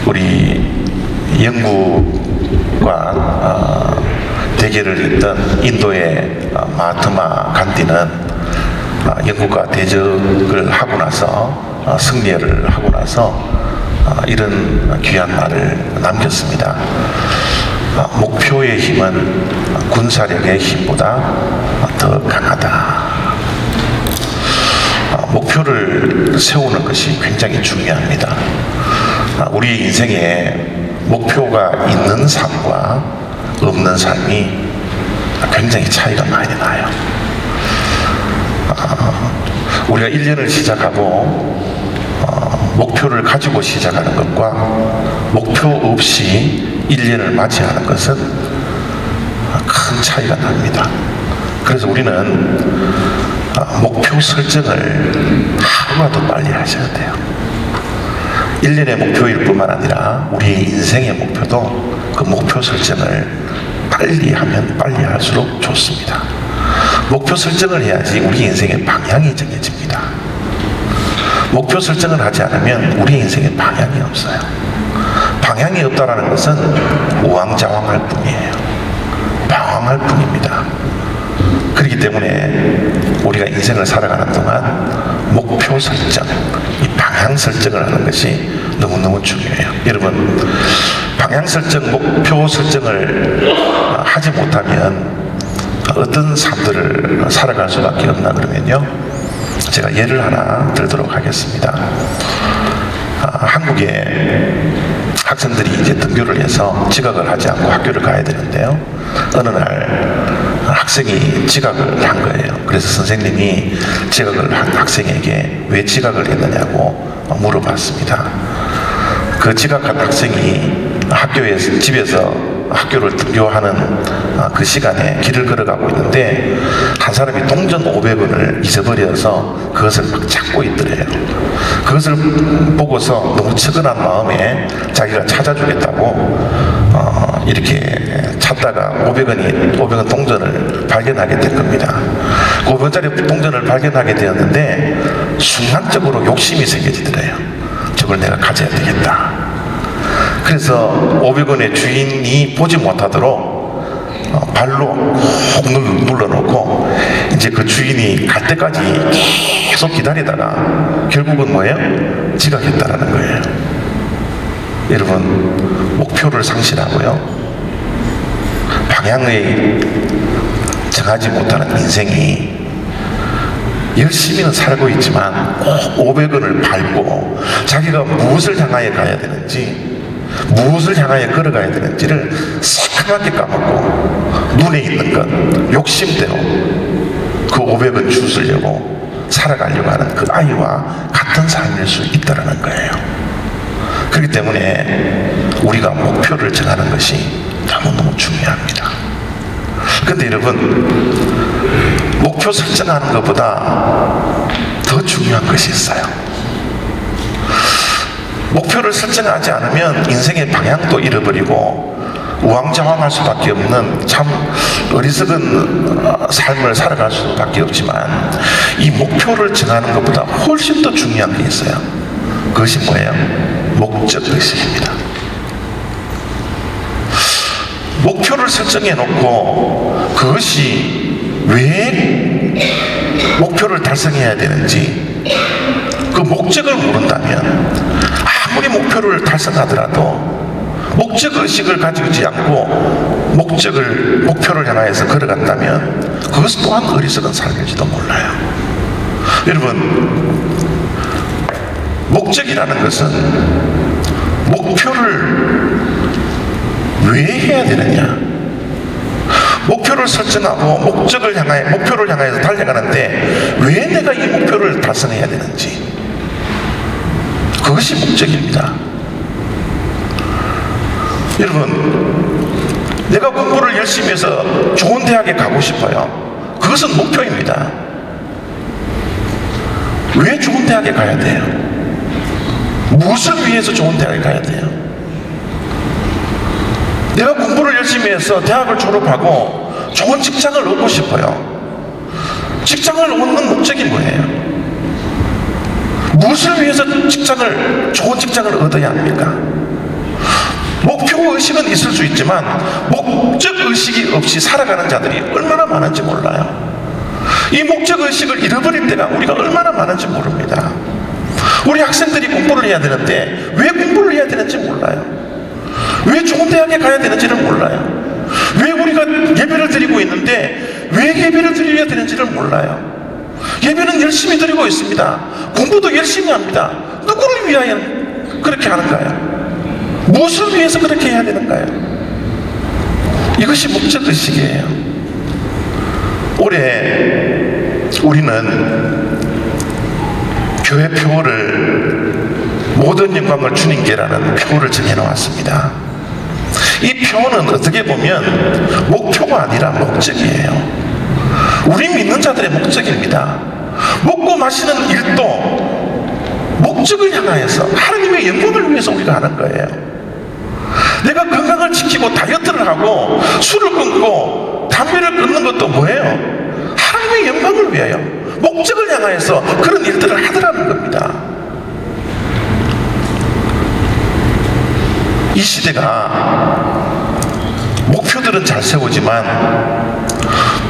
우리 영국과 대결을 했던 인도의 마하트마 간디는 영국과 대적을 하고 나서 승리를 하고 나서 이런 귀한 말을 남겼습니다. 목표의 힘은 군사력의 힘보다 더 강하다. 목표를 세우는 것이 굉장히 중요합니다. 우리 인생에 목표가 있는 삶과 없는 삶이 굉장히 차이가 많이 나요. 우리가 1년을 시작하고 목표를 가지고 시작하는 것과 목표 없이 1년을 맞이하는 것은 큰 차이가 납니다. 그래서 우리는 목표 설정을 하루라도 빨리 하셔야 돼요. 1년의 목표일 뿐만 아니라 우리의 인생의 목표도 그 목표 설정을 빨리 하면 빨리 할수록 좋습니다. 목표 설정을 해야지 우리 인생의 방향이 정해집니다. 목표 설정을 하지 않으면 우리 인생에 방향이 없어요. 방향이 없다는 것은 우왕좌왕할 뿐이에요. 방황할 뿐입니다. 그렇기 때문에 우리가 인생을 살아가는 동안 목표 설정, 이 방향 설정을 하는 것이 너무너무 중요해요. 여러분, 방향 설정, 목표 설정을 하지 못하면 어떤 삶들을 살아갈 수밖에 없나 그러면요, 제가 예를 하나 들도록 하겠습니다. 한국의 학생들이 이제 등교를 해서 지각을 하지 않고 학교를 가야 되는데요, 어느 날 학생이 지각을 한 거예요. 그래서 선생님이 지각을 한 학생에게 왜 지각을 했느냐고 물어봤습니다. 그 지각한 학생이 학교에서, 집에서 학교를 등교하는 그 시간에 길을 걸어가고 있는데 한 사람이 동전 500원을 잊어버려서 그것을 막 찾고 있더래요. 그것을 보고서 너무 측은한 마음에 자기가 찾아주겠다고 이렇게 찾다가 500원 동전을 발견하게 된 겁니다. 그 500원짜리 동전을 발견하게 되었는데 순간적으로 욕심이 생겨지더래요. 저걸 내가 가져야 되겠다. 그래서 500원의 주인이 보지 못하도록 발로 콕 눌러놓고 이제 그 주인이 갈 때까지 계속 기다리다가 결국은 뭐예요? 지각했다라는 거예요. 여러분, 목표를 상실하고요, 방향을 정하지 못하는 인생이 열심히는 살고 있지만 꼭 500원을 밟고 자기가 무엇을 향하여 가야 되는지, 무엇을 향하여 걸어가야 되는지를 새까맣게 까먹고 눈에 있는 것, 욕심대로 그 500원 주우려고 살아가려고 하는 그 아이와 같은 삶일 수 있다는 거예요. 그렇기 때문에 우리가 목표를 정하는 것이 너무너무 중요합니다. 그런데 여러분, 목표 설정하는 것보다 더 중요한 것이 있어요. 목표를 설정하지 않으면 인생의 방향도 잃어버리고 우왕좌왕할 수밖에 없는 참 어리석은 삶을 살아갈 수밖에 없지만, 이 목표를 정하는 것보다 훨씬 더 중요한 게 있어요. 그것이 뭐예요? 목적의식입니다. 목표를 설정해 놓고 그것이 왜 목표를 달성해야 되는지 그 목적을 모른다면 아무리 목표를 달성하더라도 목적의식을 가지고 있지 않고 목표를 향하여서 걸어간다면 그것 또한 어리석은 삶일지도 몰라요. 여러분, 목적이라는 것은 목표를 왜 해야 되느냐, 목표를 설정하고 목표를 향하여서 달려가는데 왜 내가 이 목표를 달성해야 되는지, 그것이 목적입니다. 여러분, 내가 공부를 열심히 해서 좋은 대학에 가고 싶어요. 그것은 목표입니다. 왜 좋은 대학에 가야 돼요? 무엇을 위해서 좋은 대학에 가야 돼요? 내가 공부를 열심히 해서 대학을 졸업하고 좋은 직장을 얻고 싶어요. 직장을 얻는 목적이 뭐예요? 무엇을 위해서 좋은 직장을 얻어야 합니까? 의식은 있을 수 있지만 목적 의식이 없이 살아가는 자들이 얼마나 많은지 몰라요. 이 목적 의식을 잃어버릴 때가 우리가 얼마나 많은지 모릅니다. 우리 학생들이 공부를 해야 되는데 왜 공부를 해야 되는지 몰라요. 왜 좋은 대학에 가야 되는지를 몰라요. 왜 우리가 예배를 드리고 있는데 왜 예배를 드려야 되는지를 몰라요. 예배는 열심히 드리고 있습니다. 공부도 열심히 합니다. 누구를 위하여 그렇게 하는가요? 무엇을 위해서 그렇게 해야 되는가요? 이것이 목적의식이에요. 올해 우리는 교회 표어를 모든 영광을 주님께라는 표어를 정해놓았습니다. 이 표어는 어떻게 보면 목표가 아니라 목적이에요. 우리 믿는 자들의 목적입니다. 먹고 마시는 일도 목적을 향하여서 하나님의 영광을 위해서 우리가 하는 거예요. 내가 건강을 지키고 다이어트를 하고 술을 끊고 담배를 끊는 것도 뭐예요? 하나님의 영광을 위하여 목적을 향하여서 그런 일들을 하더라는 겁니다. 이 시대가 목표들은 잘 세우지만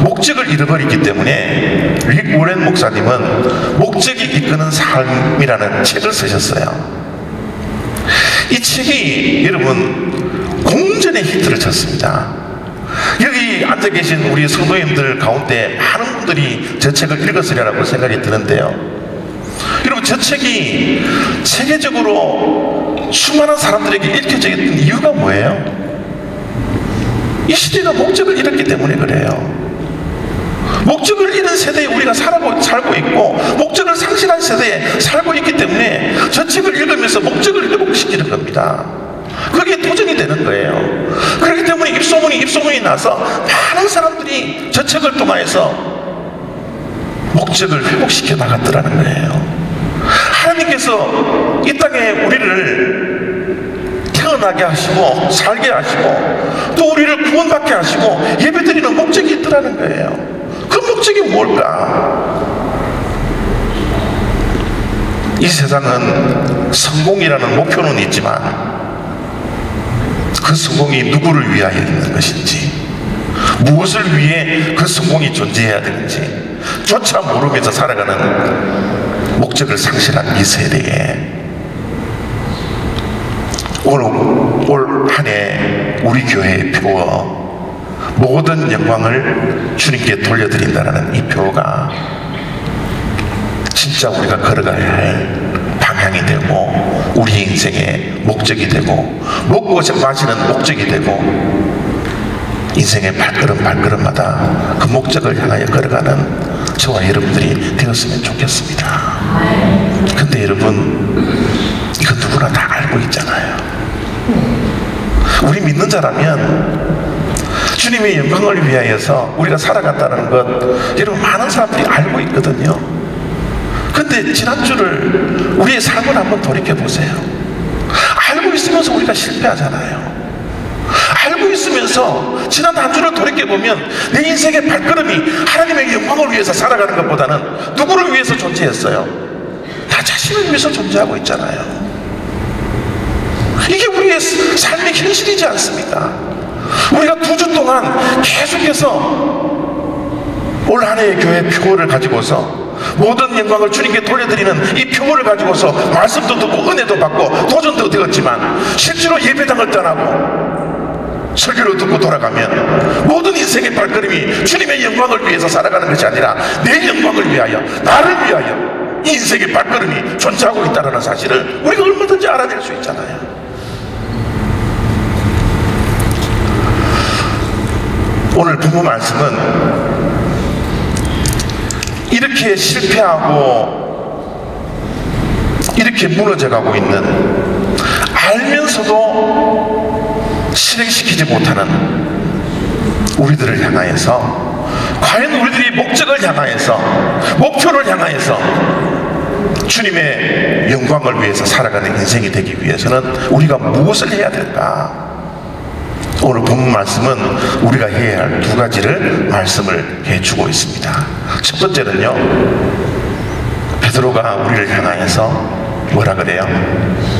목적을 잃어버리기 때문에 릭 워렌 목사님은 목적이 이끄는 삶이라는 책을 쓰셨어요. 이 책이 여러분 공전의 히트를 쳤습니다. 여기 앉아 계신 우리 성도님들 가운데 많은 분들이 저 책을 읽었으리라고 생각이 드는데요, 여러분 저 책이 세계적으로 수많은 사람들에게 읽혀져 있던 이유가 뭐예요? 이 시대가 목적을 잃었기 때문에 그래요. 목적을 잃은 세대에 우리가 살고 있고 목적을 상실한 세대에 살고 있기 때문에 저 책을 읽으면서 목적을 회복시키는 겁니다. 그게 도전이 되는 거예요. 그렇기 때문에 입소문이 나서 많은 사람들이 저 책을 통해서 목적을 회복시켜 나갔더라는 거예요. 하나님께서 이 땅에 우리를 태어나게 하시고 살게 하시고 또 우리를 구원받게 하시고 예배드리는 목적이 있더라는 거예요. 그 목적이 뭘까? 이 세상은 성공이라는 목표는 있지만 그 성공이 누구를 위하여 있는 것인지, 무엇을 위해 그 성공이 존재해야 되는지 조차 모르면서 살아가는 목적을 상실한 이 세대에 올 한 해 우리 교회의 표어 모든 영광을 주님께 돌려드린다는 이 표어가 진짜 우리가 걸어가야 할 방향이 되고 우리 인생의 목적이 되고 먹고 마시는 목적이 되고 인생의 발걸음마다 그 목적을 향하여 걸어가는 저와 여러분들이 되었으면 좋겠습니다. 근데 여러분, 이거 누구나 다 알고 있잖아요. 우리 믿는 자라면 주님의 영광을 위하여서 우리가 살아간다는 것 여러분 많은 사람들이 알고 있거든요. 근데 지난주를 우리의 삶을 한번 돌이켜보세요. 알고 있으면서 우리가 실패하잖아요. 알고 있으면서 지난 한 주를 돌이켜보면 내 인생의 발걸음이 하나님의 영광을 위해서 살아가는 것보다는 누구를 위해서 존재했어요? 나 자신을 위해서 존재하고 있잖아요. 이게 우리의 삶의 현실이지 않습니까? 우리가 2주 동안 계속해서 올 한 해의 교회 표어를 가지고서 모든 영광을 주님께 돌려드리는 이 표어를 가지고서 말씀도 듣고 은혜도 받고 도전도 되었지만 실제로 예배당을 떠나고 설교를 듣고 돌아가면 모든 인생의 발걸음이 주님의 영광을 위해서 살아가는 것이 아니라 내 영광을 위하여, 나를 위하여 이 인생의 발걸음이 존재하고 있다는 사실을 우리가 얼마든지 알아낼 수 있잖아요. 오늘 본문 말씀은 이렇게 실패하고 이렇게 무너져가고 있는, 알면서도 실행시키지 못하는 우리들을 향하여서, 과연 우리들이 목적을 향하여서, 목표를 향하여서 주님의 영광을 위해서 살아가는 인생이 되기 위해서는 우리가 무엇을 해야 될까? 오늘 본문 말씀은 우리가 해야 할 2가지를 말씀을 해주고 있습니다. 첫 번째는요, 베드로가 우리를 향하여서 뭐라 그래요?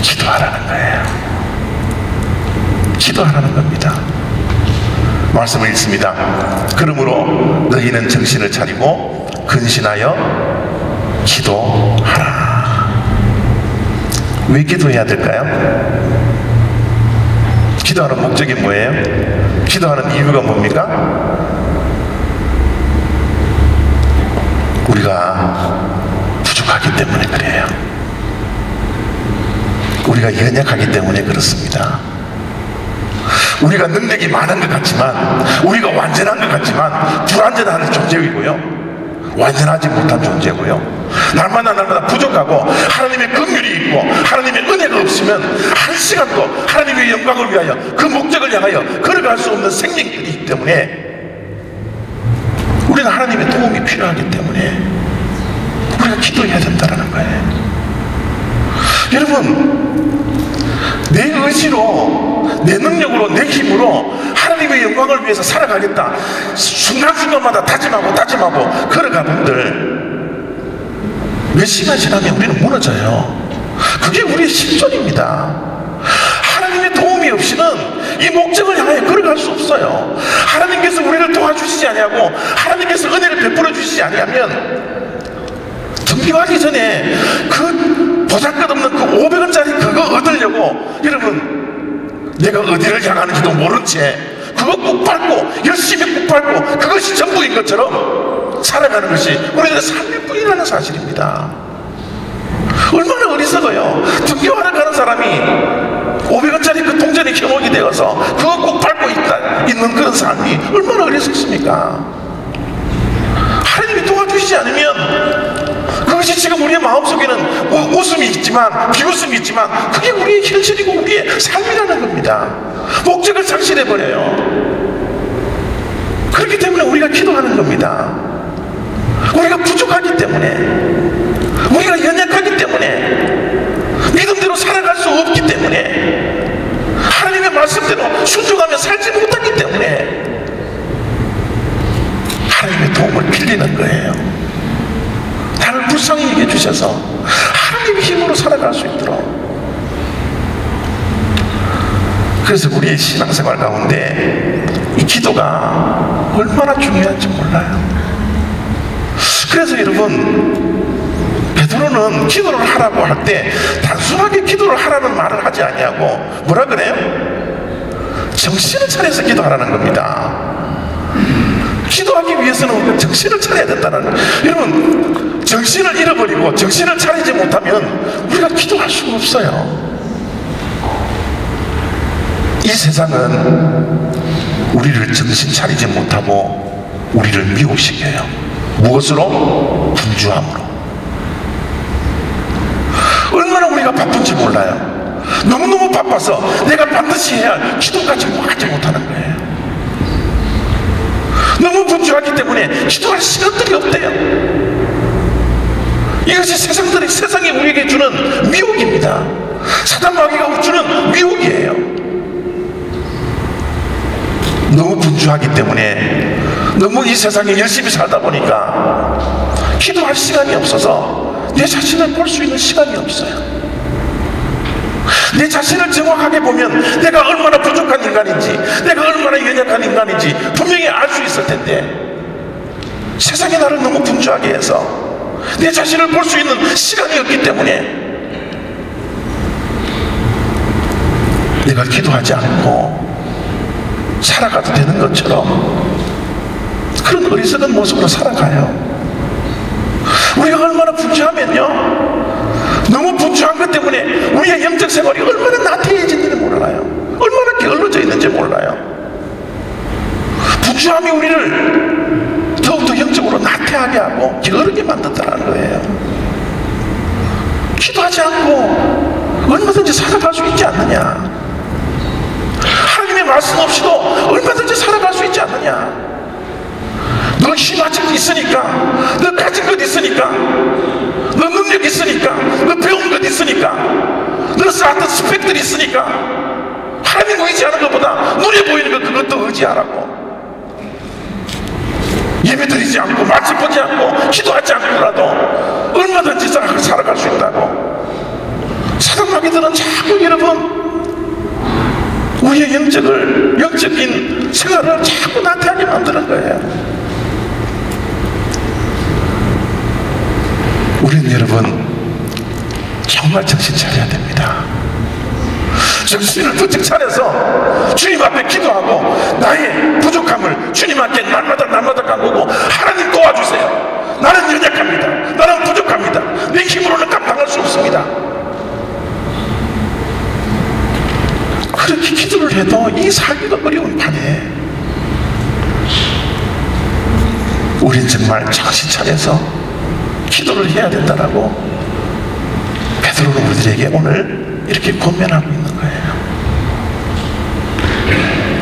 기도하라는 거예요. 기도하라는 겁니다. 말씀을 읽습니다. 그러므로 너희는 정신을 차리고 근신하여 기도하라. 왜 기도해야 될까요? 기도하는 목적이 뭐예요? 기도하는 이유가 뭡니까? 우리가 부족하기 때문에 그래요. 우리가 연약하기 때문에 그렇습니다. 우리가 능력이 많은 것 같지만, 우리가 완전한 것 같지만 불완전한 존재이고요, 완전하지 못한 존재고요, 날마다 부족하고 하나님의 긍휼이 있고 하나님의 은혜가 없으면 한 시간도 하나님의 영광을 위하여 그 목적을 향하여 걸어갈 수 없는 생명들이기 때문에 우리는 하나님의 도움이 필요하기 때문에 우리가 기도해야 된다는 거예요. 여러분, 내 의지로, 내 능력으로, 내 힘으로 하나님의 영광을 위해서 살아가겠다 순간순간마다 다짐하고 걸어가 분들 몇 시간 지나면 우리는 무너져요. 그게 우리의 실존입니다. 하나님의 도움이 없이는 이 목적을 향하여 걸어갈 수 없어요. 하나님께서 우리를 도와주시지 아니하고 하나님께서 은혜를 베풀어 주시지 아니하면 등교하기 전에 그 보잘것없는 그 500원짜리 그거 얻으려고 여러분 내가 어디를 향하는지도 모른 채 그거 꼭 밟고 열심히 꼭 밟고 그것이 전부인 것처럼 살아가는 것이 우리들의 삶일 뿐이라는 사실입니다. 얼마나 어리석어요. 등교하러 가는 사람이 500원짜리 그 동전에 겨목이 되어서 그거 꼭 밟고 있는 그런 삶이 얼마나 어리석습니까? 하나님이 도와주시지 않으면 그것이 지금 우리의 마음속에는 웃음이 있지만 비웃음이 있지만 그게 우리의 현실이고 우리의 삶이라는 겁니다. 목적을 상실해버려요. 그렇기 때문에 우리가 기도하는 겁니다. 우리가 부족하기 때문에, 우리가 연약하기 때문에, 믿음대로 살아갈 수 없기 때문에, 하나님의 말씀대로 순종하며 살지 못하기 때문에 하나님의 도움을 빌리는 거예요. 나를 불쌍히 여겨 주셔서 하나님의 힘으로 살아갈 수 있도록. 그래서 우리의 신앙생활 가운데 이 기도가 얼마나 중요한지 몰라요. 그래서 여러분, 베드로는 기도를 하라고 할 때 단순하게 기도를 하라는 말을 하지 아니하고 뭐라 그래요? 정신을 차려서 기도하라는 겁니다. 기도하기 위해서는 우리가 정신을 차려야 된다는, 여러분, 정신을 잃어버리고 정신을 차리지 못하면 우리가 기도할 수가 없어요. 이 세상은 우리를 정신 차리지 못하고 우리를 미혹시켜요. 무엇으로? 분주함으로. 얼마나 우리가 바쁜지 몰라요. 너무너무 바빠서 내가 반드시 해야 할 기도까지 하지 못하는 거예요. 너무 분주하기 때문에 기도할 시간들이 없대요. 이것이 세상이 우리에게 주는 미혹입니다. 사단 마귀가 주는 미혹이에요. 너무 분주하기 때문에, 너무 이 세상에 열심히 살다 보니까 기도할 시간이 없어서 내 자신을 볼 수 있는 시간이 없어요. 내 자신을 정확하게 보면 내가 얼마나 부족한 인간인지, 내가 얼마나 연약한 인간인지 분명히 알 수 있을 텐데, 세상이 나를 너무 분주하게 해서 내 자신을 볼 수 있는 시간이 없기 때문에 내가 기도하지 않고 살아가도 되는 것처럼 그런 어리석은 모습으로 살아가요. 우리가 얼마나 분주하면요, 너무 분주한 것 때문에 우리의 영적 생활이 얼마나 나태해진지는 몰라요. 얼마나 게을러져 있는지 몰라요. 분주함이 우리를 더욱더 영적으로 나태하게 하고 게으르게 만든다는 거예요. 기도하지 않고 얼마든지 살아갈 수 있지 않느냐? 하나님의 말씀 없이도 얼마든지 살아갈 수 있지 않느냐? 너 힘 아직 있으니까, 너 가진 것 있으니까, 너 능력 있으니까, 너 배운 것 있으니까, 너 쌓았던 스펙들이 있으니까 하나님 의지하는 것보다 눈에 보이는 것 그것도 의지하라고. 예배드리지 않고 말씀 보지 않고 기도하지 않고라도 얼마든지 살아갈 수 있다고. 사단 마귀들은 자꾸 여러분 우리의 영적 영적인 생활을 자꾸 나태하게 만드는 거예요. 우리는 여러분 정말 정신 차려야 됩니다. 정신을 번쩍 차려서 주님 앞에 기도하고 나의 부족함을 주님 앞에 날마다 간구고, 하나님 도와주세요. 나는 연약합니다. 나는 부족합니다. 내 힘으로는 감당할 수 없습니다. 그렇게 기도를 해도 이 살기가 어려운 판에 우린 정말 정신 차려서 기도를 해야 된다라고 베드로는 우리들에게 오늘 이렇게 권면하고 있는 거예요.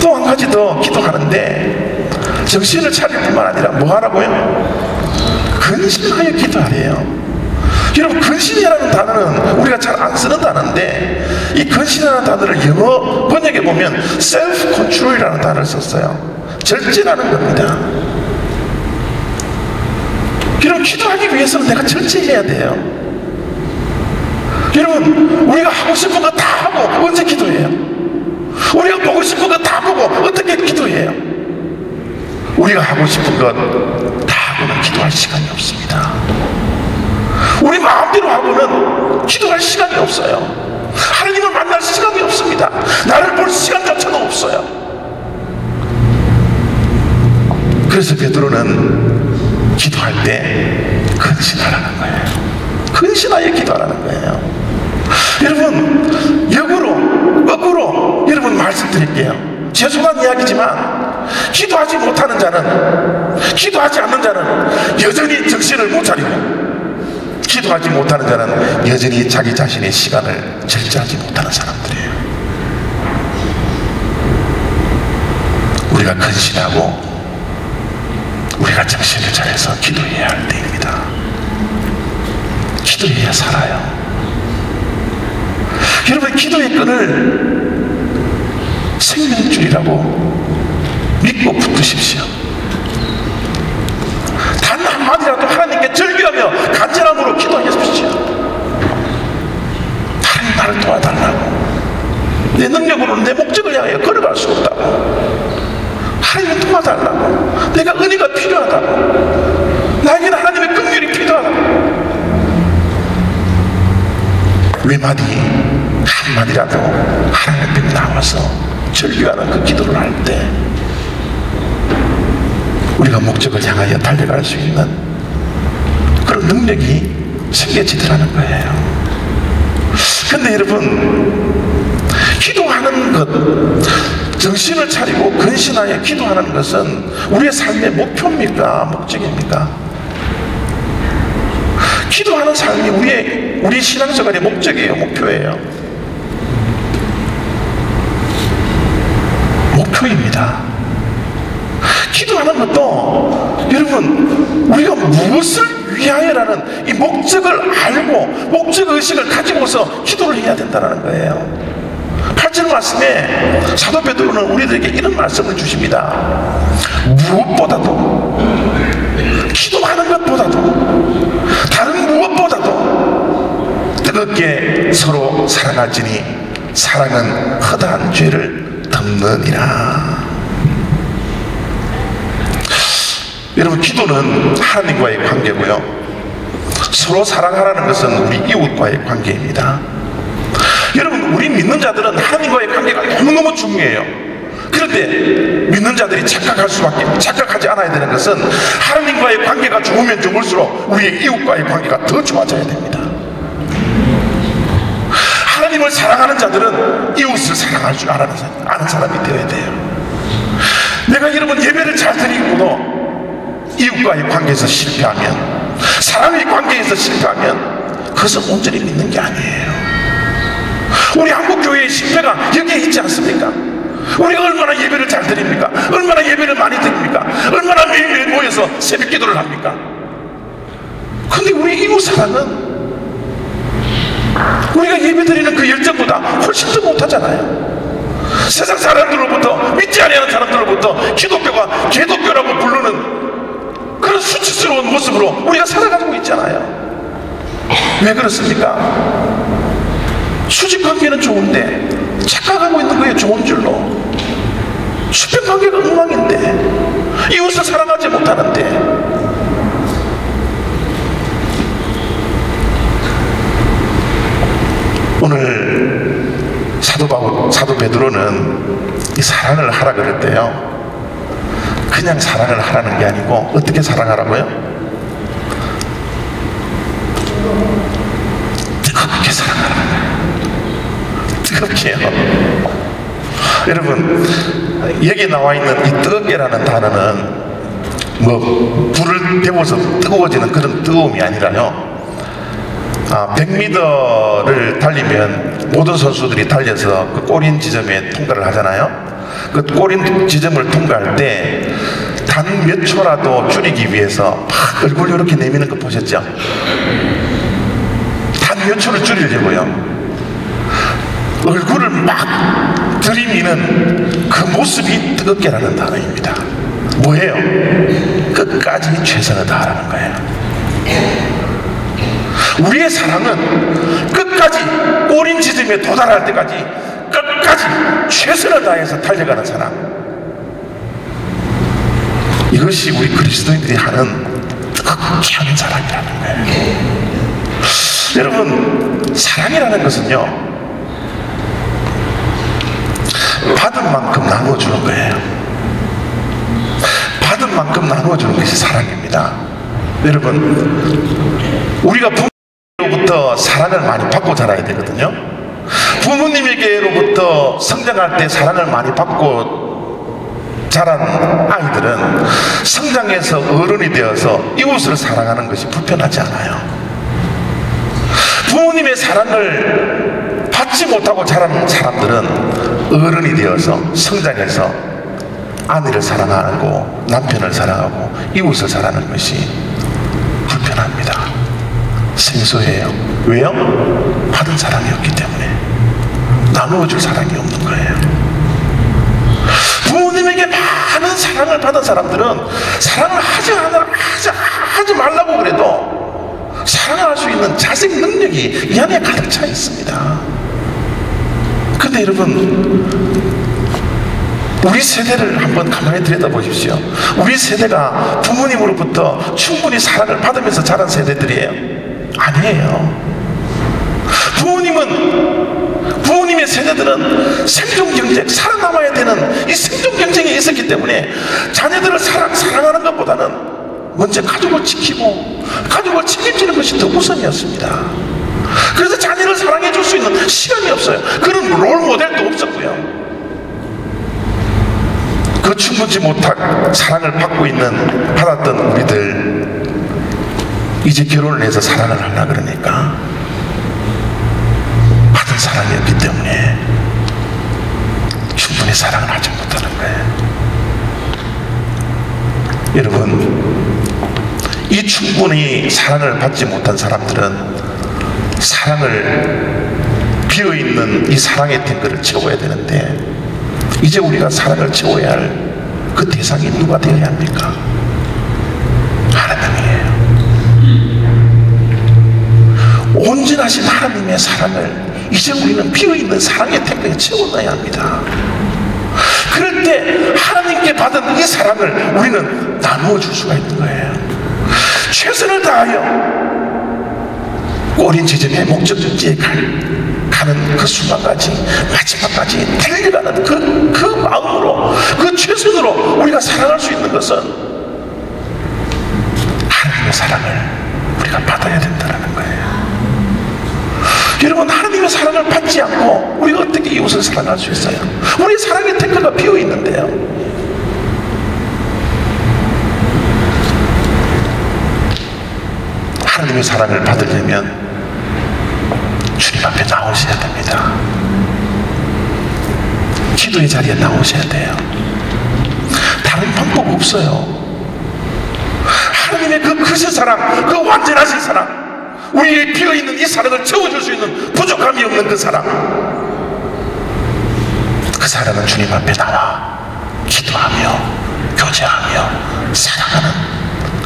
또 한 가지 더 기도하는데 정신을 차릴 뿐만 아니라 뭐 하라고요? 근신하여 기도하래요. 여러분, 근신이라는 단어는 우리가 잘 안 쓰는 단어인데, 이 근신이라는 단어를 영어 번역해 보면 self control이라는 단어를 썼어요. 절제라는 겁니다. 여러분, 기도하기 위해서는 내가 절제해야 돼요. 여러분, 우리가 하고 싶은 거 다 하고 언제 기도해요? 우리가 보고 싶은 거 다 보고 어떻게 기도해요? 우리가 하고 싶은 것 다 하고는 기도할 시간이 없습니다. 우리 마음대로 하고는 기도할 시간이 없어요. 하나님을 만날 시간이 없습니다. 나를 볼 시간조차도 없어요. 그래서 베드로는 기도할 때 근신하라는 거예요. 근신하여 기도하라는 거예요. 여러분, 역으로 여러분 말씀드릴게요. 죄송한 이야기지만 기도하지 못하는 자는, 기도하지 않는 자는 여전히 정신을 못 차리고, 기도하지 못하는 자는 여전히 자기 자신의 시간을 절제하지 못하는 사람들이에요. 우리가 근신하고 우리가 정신을 차려서 기도해야 할 때입니다. 기도해야 살아요. 여러분, 기도의 끈을 생명줄이라고 믿고 붙드십시오. 단 한마디라도 하나님께 절규하며 간절함으로 기도하십시오. 하나님, 나를 도와달라고. 내 능력으로는 내 목적을 향하여 걸어갈 수 없다고. 하나님 도와달라고. 내가 은혜가 필요하다고. 나에게는 하나님의 긍휼이 필요하다고. 외마디 한마디라도 하나님 앞에 나와서 절규하는 그 기도를 할 때 우리가 목적을 향하여 달려갈 수 있는 그런 능력이 생겨지더라는 거예요. 근데 여러분, 기도하는 것, 정신을 차리고 근신하여 기도하는 것은 우리의 삶의 목표입니까? 목적입니까? 기도하는 삶이 우리 신앙생활의 목적이에요? 목표예요? 목표입니다. 기도하는 것도 여러분, 우리가 무엇을 위하여라는 이 목적을 알고 목적의식을 가지고서 기도를 해야 된다는 거예요. 8절 말씀에 사도 베드로는 우리들에게 이런 말씀을 주십니다. 무엇보다도, 기도하는 것보다도, 다른 무엇보다도 뜨겁게 서로 사랑하지니 사랑은 허다한 죄를 덮느니라. 여러분, 기도는 하나님과의 관계고요, 서로 사랑하라는 것은 우리 이웃과의 관계입니다. 여러분, 우리 믿는 자들은 하나님과의 관계가 너무너무 중요해요. 그런데 믿는 자들이 착각하지 않아야 되는 것은 하나님과의 관계가 좋으면 좋을수록 우리의 이웃과의 관계가 더 좋아져야 됩니다. 하나님을 사랑하는 자들은 이웃을 사랑할 줄 아는 사람이 되어야 돼요. 내가 여러분 예배를 잘 드리고도 이웃과의 관계에서 실패하면, 사람의 관계에서 실패하면 그것은 온전히 믿는 게 아니에요. 우리 한국교회의 실패가 여기에 있지 않습니까? 우리가 얼마나 예배를 잘 드립니까? 얼마나 예배를 많이 드립니까? 얼마나 매일매일 모여서 새벽 기도를 합니까? 근데 우리 이웃 사랑은 우리가 예배 드리는 그 열정보다 훨씬 더 못하잖아요. 세상 사람들로부터, 믿지 않는 사람들로부터 기독교가 개독교라고 부르는 그런 수치스러운 모습으로 우리가 살아가고 있잖아요. 왜 그렇습니까? 수직 관계는 좋은데 착각하고 있는 거예요. 좋은 줄로. 수평관계가 엉망인데, 이웃을 사랑하지 못하는데. 오늘 사도 베드로는 이 사랑을 하라 그랬대요. 그냥 사랑을 하라는 게 아니고 어떻게 사랑하라고요? 뜨겁게 사랑하라는 거예요. 뜨겁게요. 여러분, 여기 나와 있는 이 뜨겁게라는 단어는 뭐 불을 데워서 뜨거워지는 그런 뜨거움이 아니라요, 100m를 달리면 모든 선수들이 달려서 그 골인 지점에 통과를 하잖아요. 그 골인 지점을 통과할 때 단 몇 초라도 줄이기 위해서 막 얼굴 이렇게 내미는 거 보셨죠? 단 몇 초를 줄이려고요. 얼굴을 막 들이미는 그 모습이 뜨겁게라는 단어입니다. 뭐예요? 끝까지 최선을 다하라는 거예요. 우리의 사랑은 끝까지 꼬린 지점에 도달할 때까지 끝까지 최선을 다해서 달려가는 사랑, 이것이 우리 그리스도인들이 하는 뜨겁게 하는 사랑이라는 거예요. 여러분, 사랑이라는 것은요, 받은 만큼 나누어주는 거예요. 받은 만큼 나누어주는 것이 사랑입니다. 여러분, 우리가 부모님으로부터 사랑을 많이 받고 자라야 되거든요. 부모님에게로부터 성장할 때 사랑을 많이 받고 자란 아이들은 성장해서 어른이 되어서 이웃을 사랑하는 것이 불편하지 않아요. 부모님의 사랑을 받지 못하고 자란 사람들은 어른이 되어서 성장해서 아내를 사랑하고 남편을 사랑하고 이웃을 사랑하는 것이 불편합니다. 생소해요. 왜요? 받은 사랑이 없기 때문에. 나누어줄 사랑이 없는 거예요. 부모님에게 많은 사랑을 받은 사람들은 사랑을 하지 말라고 그래도 사랑을 할 수 있는 자색 능력이 이 안에 가득 차 있습니다. 그런데 여러분, 우리 세대를 한번 가만히 들여다보십시오. 우리 세대가 부모님으로부터 충분히 사랑을 받으면서 자란 세대들이에요? 아니에요. 부모님의 세대들은 생존 경쟁, 살아남아야 되는 이 생존 경쟁이 있었기 때문에 자녀들을 사랑하는 것보다는 먼저 가족을 지키고 가족을 책임지는 것이 더 우선이었습니다. 그래서 자녀를 사랑해 줄 수 있는 시간이 없어요. 그런 롤 모델도 없었고요. 그 충분치 못한 사랑을 받았던 우리들, 이제 결혼을 해서 사랑을 하려 그러니까 받은 사랑이 없기 때문에 충분히 사랑을 하지 못하는 거예요. 여러분, 이 충분히 사랑을 받지 못한 사람들은 사랑을, 비어있는 이 사랑의 탱크를 채워야 되는데, 이제 우리가 사랑을 채워야 할 그 대상이 누가 되어야 합니까? 하나님이에요. 온전하신 하나님의 사랑을 이제 우리는 비어있는 사랑의 탱크에 채워놔야 합니다. 그럴 때 하나님께 받은 이 사랑을 우리는 나누어 줄 수가 있는 거예요. 최선을 다하여 꼬린 지점에 목적지에 가는 그 순간까지, 마지막까지 달려가는 그 마음으로, 그 최선으로 우리가 사랑할 수 있는 것은 하나님의 사랑을 우리가 받아야 된다는 거예요. 여러분, 하나님의 사랑을 받지 않고 우리가 어떻게 이웃을 사랑할 수 있어요? 우리의 사랑의 탱크가 비어 있는데요. 하나님의 사랑을 받으려면 주님 앞에 나오셔야 됩니다. 기도의 자리에 나오셔야 돼요. 다른 방법 없어요. 하나님의 그 크신 사랑, 그 완전하신 사랑, 우리의 비어있는 이 사랑을 채워줄 수 있는 부족함이 없는 그 사랑, 그 사랑은 주님 앞에 나와 기도하며 교제하며 사랑하는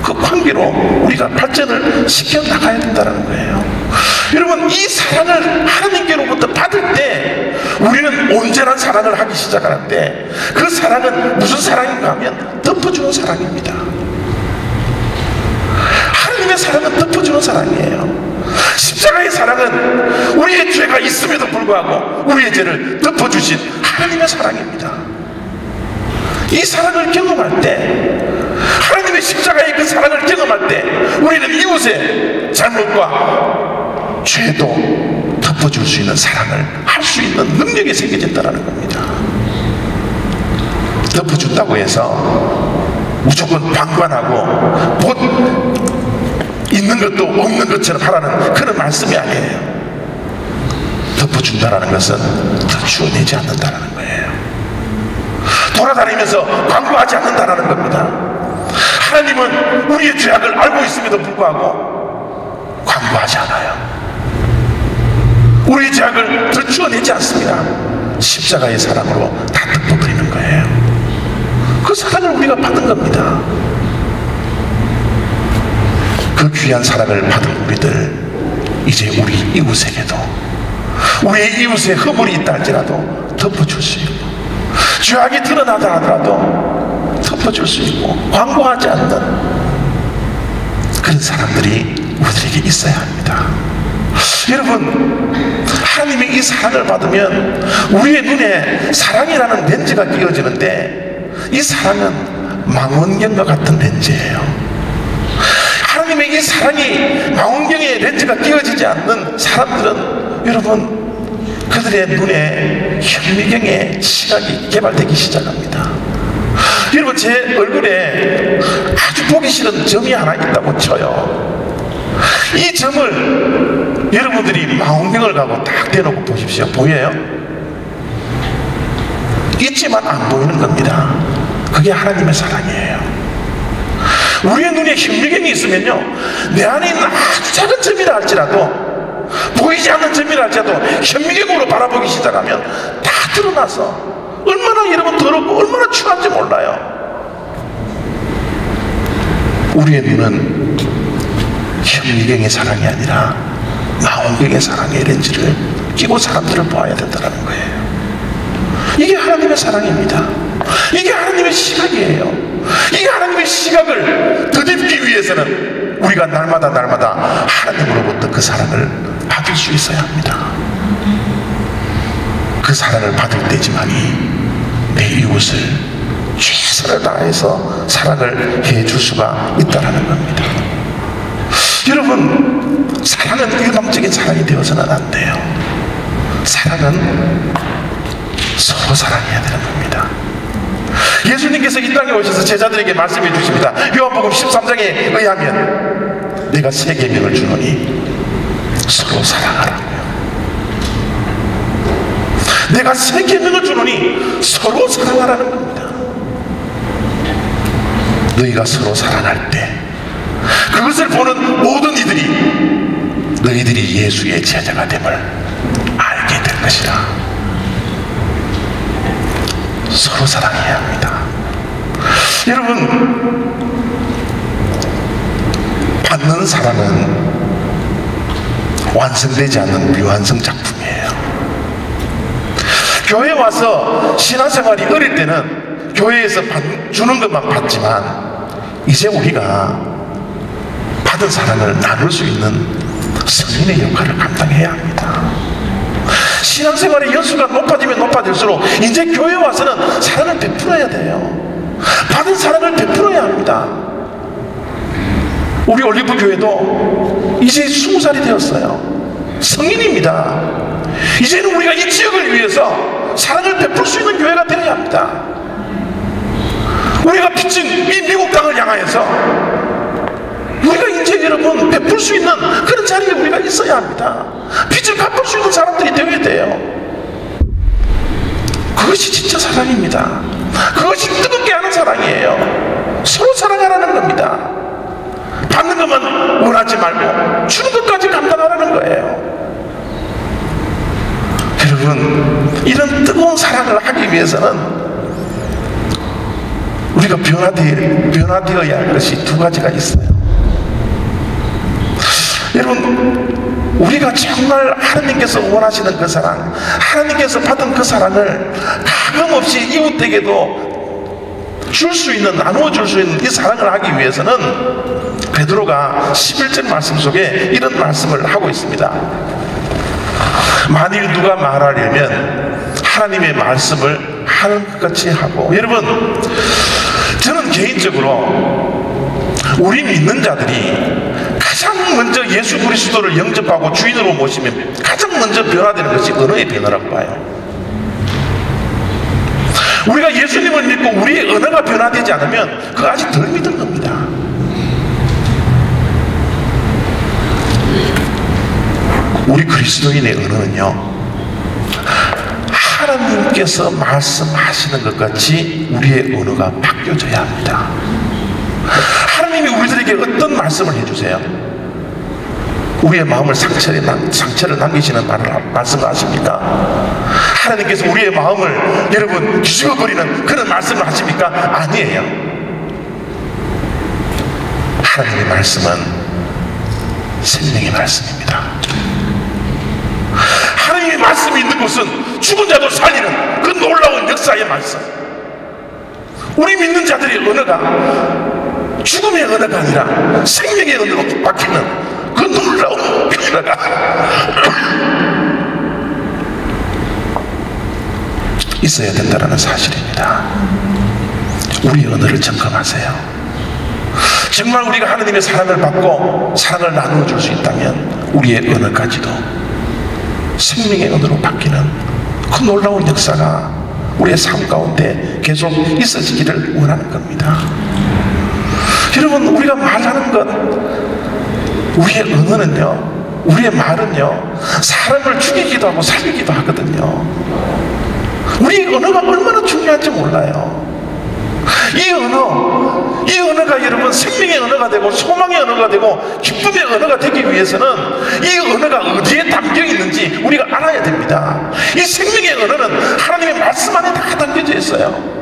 그 관계로 우리가 발전을 시켜 나가야 된다는 거예요. 여러분, 이 사랑을 하나님께로부터 받을 때 우리는 온전한 사랑을 하기 시작하는데, 그 사랑은 무슨 사랑인가 하면 덮어주는 사랑입니다. 하나님의 사랑은 덮어주는 사랑이에요. 십자가의 사랑은 우리의 죄가 있음에도 불구하고 우리의 죄를 덮어주신 하나님의 사랑입니다. 이 사랑을 경험할 때, 하나님의 십자가의 그 사랑을 경험할 때, 우리는 이웃의 잘못과 죄도 덮어줄 수 있는 사랑을 할 수 있는 능력이 생겨진다는 겁니다. 덮어준다고 해서 무조건 방관하고 곧 있는 것도 없는 것처럼 하라는 그런 말씀이 아니에요. 덮어준다는 것은 더 주어내지 않는다는 거예요. 돌아다니면서 광고하지 않는다는 겁니다. 하나님은 우리의 죄악을 알고 있음에도 불구하고 광고하지 않아요. 우리의 죄악을 더 주어내지 않습니다. 십자가의 사랑으로 다 덮어버리는 거예요. 그 사랑을 우리가 받은 겁니다. 그 귀한 사랑을 받은 우리들, 이제 우리 이웃에게도, 우리의 이웃에 허물이 있다 할지라도 덮어줄 수 있고, 죄악이 드러나다 하더라도 덮어줄 수 있고, 광고하지 않는 그런 사람들이 우리에게 있어야 합니다. 여러분, 하나님의 이 사랑을 받으면 우리의 눈에 사랑이라는 렌즈가 끼어지는데, 이 사랑은 망원경과 같은 렌즈예요. 하나님의 이 사랑이 망원경에 렌즈가 끼어지지 않는 사람들은, 여러분, 그들의 눈에 현미경의 시각이 개발되기 시작합니다. 여러분, 제 얼굴에 아주 보기 싫은 점이 하나 있다고 쳐요. 이 점을 여러분들이 망원경을 가고 딱 대놓고 보십시오. 보여요? 있지만 안 보이는 겁니다. 그게 하나님의 사랑이에요. 우리의 눈에 현미경이 있으면요, 내 안에 있는 아주 작은 점이라 할지라도, 보이지 않는 점이라 할지라도 현미경으로 바라보기 시작하면 다 드러나서 얼마나 여러분 더럽고 얼마나 추한지 몰라요. 우리의 눈은 현미경의 사랑이 아니라 망원경의 사랑의 렌즈를 끼고 사람들을 보아야 된다는 거예요. 이게 하나님의 사랑입니다. 이게 하나님의 시각이에요. 이 하나님의 시각을 덧입기 위해서는 우리가 날마다 하나님으로부터 그 사랑을 받을 수 있어야 합니다. 그 사랑을 받을 때지만이 내 이웃을 최선을 다해서 사랑을 해줄 수가 있다는 겁니다. 여러분, 사랑은 일방적인 사랑이 되어서는 안 돼요. 사랑은 서로 사랑해야 되는 겁니다. 예수님께서 이 땅에 오셔서 제자들에게 말씀해 주십니다. 요한복음 13장에 의하면 내가 새 계명을 주노니 서로 사랑하라고요. 내가 새 계명을 주노니 서로 사랑하라는 겁니다. 너희가 서로 사랑할 때 그것을 보는 모든 이들이 너희들이 예수의 제자가 됨을 알게 될 것이라. 서로 사랑해야 합니다. 여러분, 받는 사랑은 완성되지 않는 미완성 작품이에요. 교회 와서 신앙생활이 어릴 때는 교회에서 주는 것만 받지만, 이제 우리가 받은 사랑을 나눌 수 있는 성인의 역할을 감당해야 합니다. 신앙생활의 연수가 높아지면 높아질수록 이제 교회 와서는 사랑을 베풀어야 돼요. 받은 사랑을 베풀어야 합니다. 우리 올리브 교회도 이제 20살이 되었어요. 성인입니다. 이제는 우리가 이 지역을 위해서 사랑을 베풀 수 있는 교회가 되어야 합니다. 우리가 빚진 이 미국 땅을 향하여서 우리가 이제 여러분 베풀 수 있는 그런 자리에 우리가 있어야 합니다. 빚을 갚을 수 있는 사람들이 되어야 돼요. 그것이 진짜 사랑입니다. 그것이 뜨겁게 하는 사랑이에요. 서로 사랑하라는 겁니다. 받는 것만 원하지 말고 주는 것까지 감당하라는 거예요. 여러분, 이런 뜨거운 사랑을 하기 위해서는 우리가 변화되어야 할 것이 두 가지가 있어요. 여러분, 우리가 정말 하나님께서 원하시는 그 사랑, 하나님께서 받은 그 사랑을 가감없이 이웃에게도 줄 수 있는, 나누어 줄 수 있는 이 사랑을 하기 위해서는 베드로가 11절 말씀 속에 이런 말씀을 하고 있습니다. 만일 누가 말하려면 하나님의 말씀을 하는 것 같이 하고. 여러분, 저는 개인적으로 우리 믿는 자들이 가장 먼저 예수 그리스도를 영접하고 주인으로 모시면 가장 먼저 변화되는 것이 언어의 변화라고 봐요. 우리가 예수님을 믿고 우리의 언어가 변화되지 않으면 그거 아직 덜 믿은 겁니다. 우리 그리스도인의 언어는요, 하나님께서 말씀하시는 것 같이 우리의 언어가 바뀌어져야 합니다. 하나님이 우리들에게 어떤 말씀을 해주세요? 우리의 마음을 상처를 남기시는 말씀을 하십니까? 하나님께서 우리의 마음을 여러분 뒤집어버리는 그런 말씀을 하십니까? 아니에요. 하나님의 말씀은 생명의 말씀입니다. 하나님의 말씀이 있는 곳은 죽은 자도 살리는 그 놀라운 역사의 말씀. 우리 믿는 자들의 언어가 죽음의 언어가 아니라 생명의 언어로 바뀌는 그 놀라운 변화가 있어야 된다는 사실입니다. 우리 언어를 점검하세요. 정말 우리가 하나님의 사랑을 받고 사랑을 나누어 줄 수 있다면 우리의 언어까지도 생명의 언어로 바뀌는 그 놀라운 역사가 우리의 삶 가운데 계속 있어지기를 원하는 겁니다. 여러분, 우리가 말하는 것, 우리의 언어는요, 우리의 말은요, 사람을 죽이기도 하고 살리기도 하거든요. 우리 언어가 얼마나 중요한지 몰라요. 이 언어가 여러분 생명의 언어가 되고 소망의 언어가 되고 기쁨의 언어가 되기 위해서는 이 언어가 어디에 담겨 있는지 우리가 알아야 됩니다. 이 생명의 언어는 하나님의 말씀 안에 다 담겨져 있어요.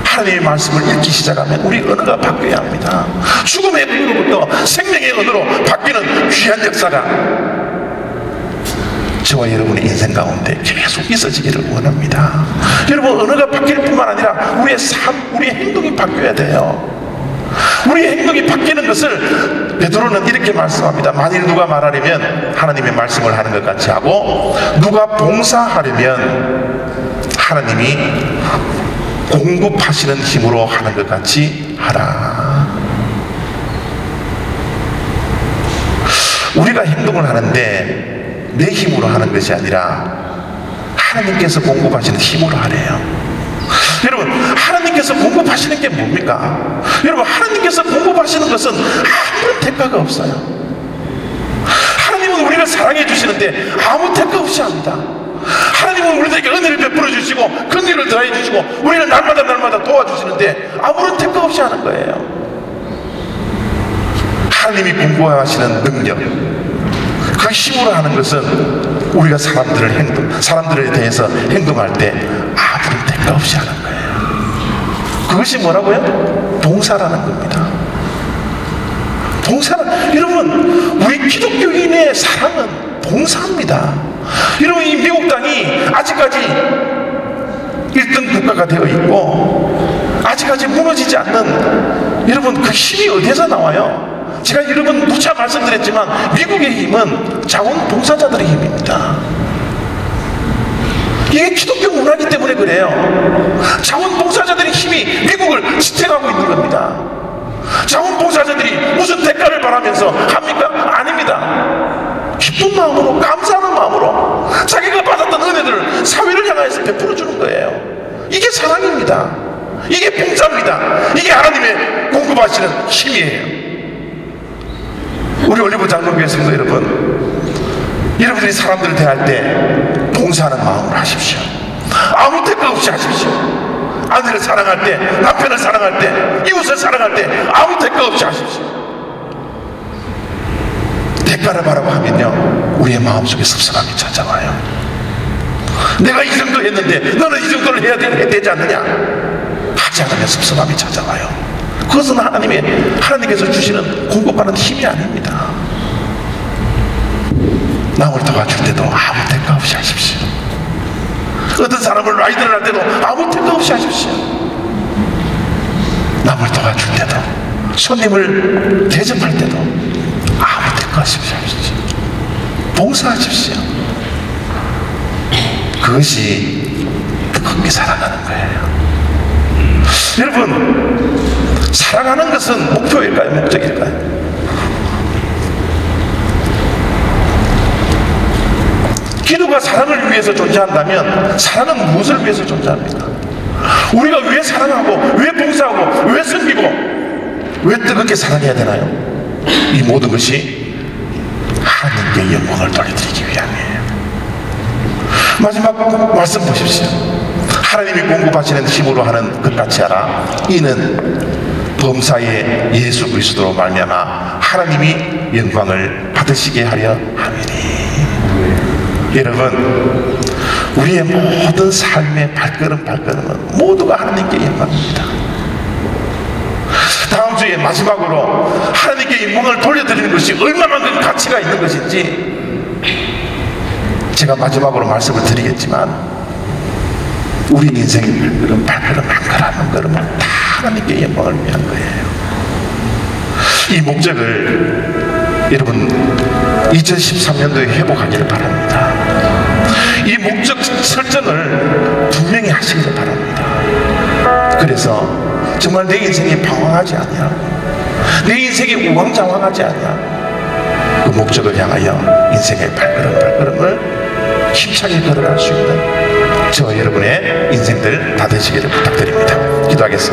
하나님의 말씀을 읽기 시작하면 우리 언어가 바뀌어야 합니다. 죽음의 언어로부터 생명의 언어로 바뀌는 귀한 역사가 저와 여러분의 인생 가운데 계속 있어지기를 원합니다. 여러분, 언어가 바뀔 뿐만 아니라 우리의 삶, 우리의 행동이 바뀌어야 돼요. 우리의 행동이 바뀌는 것을 베드로는 이렇게 말씀합니다. 만일 누가 말하려면 하나님의 말씀을 하는 것 같이 하고, 누가 봉사하려면 하나님이 공급하시는 힘으로 하는 것 같이 하라. 우리가 행동을 하는데 내 힘으로 하는 것이 아니라 하나님께서 공급하시는 힘으로 하래요. 여러분, 하나님께서 공급하시는 게 뭡니까? 여러분, 하나님께서 공급하시는 것은 아무런 대가가 없어요. 하나님은 우리를 사랑해 주시는데 아무 대가 없이 합니다. 하나님은 우리들에게 은혜를 베풀어 주시고 긍휼을 더해 주시고 우리를 날마다 도와주시는데 아무런 대가 없이 하는 거예요. 하나님이 공급하시는 능력, 그 힘으로 하는 것은 우리가 사람들에 대해서 행동할 때 아무런 대가 없이 하는 거예요. 그것이 뭐라고요? 봉사라는 겁니다. 봉사는, 여러분, 우리 기독교인의 사랑은 봉사입니다. 여러분, 이 미국 땅이 아직까지 1등 국가가 되어 있고 아직까지 무너지지 않는, 여러분, 그 힘이 어디에서 나와요? 제가 여러분 누차 말씀드렸지만 미국의 힘은 자원봉사자들의 힘입니다. 이게 기독교 문화이기 때문에 그래요. 자원봉사자들의 힘이 미국을 지탱하고 있는 겁니다. 자원봉사자들이 무슨 대가를 바라면서 합니까? 아닙니다. 기쁜 마음으로, 감사하는 마음으로 자기가 받았던 은혜들을 사회를 향해서 베풀어 주는 거예요. 이게 사랑입니다. 이게 봉사입니다. 이게 하나님의 공급하시는 힘이에요. 우리 올리브 장로교회 성도 여러분들이 사람들을 대할 때 봉사하는 마음으로 하십시오. 아무 대가 없이 하십시오. 아내를 사랑할 때, 남편을 사랑할 때, 이웃을 사랑할 때 아무 대가 없이 하십시오. 대가를 바라고 하면요, 우리의 마음속에 섭섭함이 찾아와요. 내가 이 정도 했는데 너는 이 정도를 해야 되지 않느냐? 하지 않으면 섭섭함이 찾아와요. 그것은 하나님께서 주시는 공급하는 힘이 아닙니다. 남을 도와줄 때도 아무 택도 없이 하십시오. 어떤 사람을 라이드를 할 때도 아무 택도 없이 하십시오. 남을 도와줄 때도, 손님을 대접할 때도 아무 택도 없이 하십시오. 봉사하십시오. 그것이 뜨겁게 사랑하는 거예요. 여러분, 사랑하는 것은 목표일까요? 목적일까요? 기도가 사랑을 위해서 존재한다면 사랑은 무엇을 위해서 존재합니까? 우리가 왜 사랑하고, 왜 봉사하고, 왜 섬기고, 왜 뜨겁게 사랑해야 되나요? 이 모든 것이 하나님께 영광을 돌려드리기 위함이에요. 마지막 말씀 보십시오. 하나님이 공급하시는 힘으로 하는 것 같이 하라. 이는 범사에 예수 그리스도로 말미암아 하나님이 영광을 받으시게 하려 함이니. 여러분, 우리의 모든 삶의 발걸음은 모두가 하나님께 영광입니다. 다음 주에 마지막으로 하나님께 영광을 돌려드리는 것이 얼마만큼 가치가 있는 것인지 제가 마지막으로 말씀을 드리겠지만, 우리 인생의 발걸음 한 걸음은 다 하나님께 영광을 위한 거예요. 이 목적을 여러분 2013년도에 회복하기를 바랍니다. 이 목적 설정을 분명히 하시기를 바랍니다. 그래서 정말 내 인생이 방황하지 않냐, 내 인생이 우왕좌왕하지 않냐, 그 목적을 향하여 인생의 발걸음을 힘차게 걸어갈 수 있는 저 여러분의 인생들 다 되시기를 부탁드립니다. 기도하겠습니다.